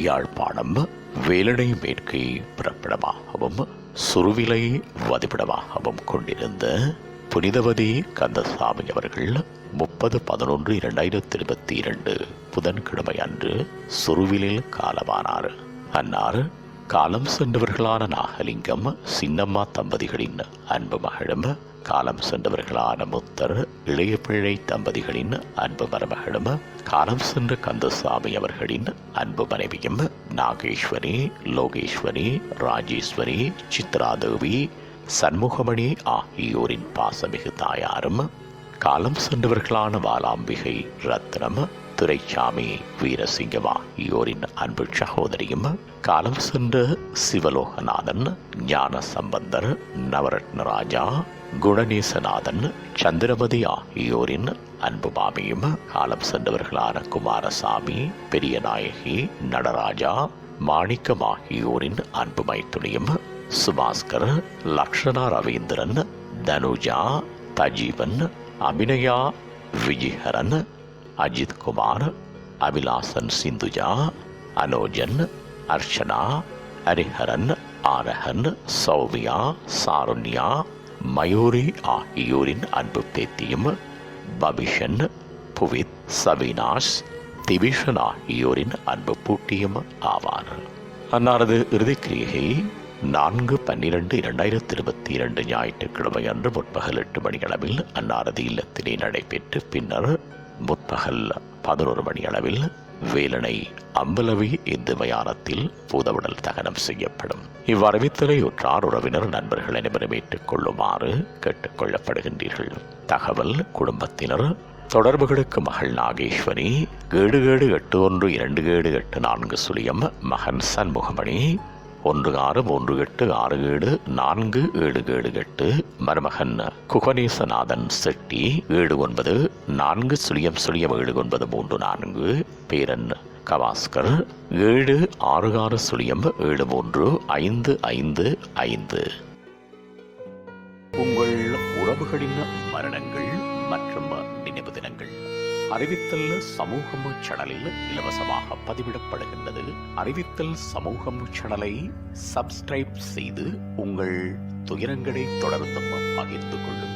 யாழ்ப்பாணம் வேலணை மேற்கை பிறப்பிடமாகவும் சுருவிலை வதிப்பிடமாகவும் கொண்டிருந்த புனிதவதி கந்தசாமி அவர்கள் 30/11/2022 புதன்கிழமை அன்று சுருவிலில் காலமானார். அன்னார் காலம் சென்றவர்களான நாகலிங்கம் சின்னம்மா தம்பதிகளின் அன்பு மகளும், காலம் சென்றவர்களான முத்தர் இளையபிள்ளை தம்பதிகளின் அன்பு மருமகளும், காலம் சென்ற கந்தசாமி அவர்களின் அன்பு மனைவியும், நாகேஸ்வரி, லோகேஸ்வரி, ராஜேஸ்வரி, சித்ராதேவி, சண்முகமணி ஆகியோரின் பாசமிகு தாயாரும், காலம் சென்றவர்களான வாலாம்பிகை ரத்னம், துரைச்சாமி வீரசிங்கம் ஆகியோரின் அன்பு சகோதரியும், காலம் சென்ற சிவலோகநாதன், ஞான சம்பந்தர், நவரத்ன ராஜா, குணநேசநாதன், சந்திரமதி ஆகியோரின் அன்பு மாமியும், காலம் சென்றவர்களான குமாரசாமி, பெரியநாயகி, நடராஜா, மாணிக்கம் ஆகியோரின் அன்பு மைத்துணியும், சுபாஸ்கர், லக்ஷணா ரவீந்திரன், தனுஜா, தஜீவன், அபிநயா, விஜயஹரன், அஜித் குமார், அபிலாசன், சிந்துஜா, அனோஜன், அர்ச்சனா, ஹரிஹரன், ஆரஹன், சௌமியா, சாருண்யா, மயூரி ஆகியோரின் அன்பு பேத்தியும், பபிஷன், புவித், சவினாஷ், திவிஷன் ஆகியோரின் அன்பு பூட்டியும் ஆவார். அன்னாரது இறுதிக்கிரியை 4/12/2022 ஞாயிற்றுக்கிழமை அன்று முற்பகல் 8 மணி அளவில் அன்னாரது இல்லத்திலே நடைபெற்று பின்னர் முற்பகல் 11 மணி அளவில் வேலணை அம்பலவி இந்து மயானத்தில் பூதவுடல் தகனம் செய்யப்படும். இவ்வறிவித்தலை உற்றார் உறவினர் நண்பர்கள் அனைவரும் ஏற்றுக் கொள்ளுமாறு கேட்டுக் கொள்ளப்படுகின்றீர்கள். தகவல் குடும்பத்தினர் தொடர்புகளுக்கு மகள் நாகேஸ்வரி 77812784 மகன் சண்முகமணி 1638674778 மருமகன் குகநேசநாதன் செட்டி 79400794 பேரன் கவாஸ்கர் 7660735555. உங்கள் உறவுகளின் மரணங்கள் மற்றும் நினைவு தினங்கள் அறிவித்தல் சமூகம் சேனலில் இலவசமாக பதிவிடப்படுகின்றது. அறிவித்தல் சமூகம் சேனலை சப்ஸ்கிரைப் செய்து உங்கள் துயரங்களை தொடர்ந்தும் பகிர்ந்து கொள்ளுங்கள்.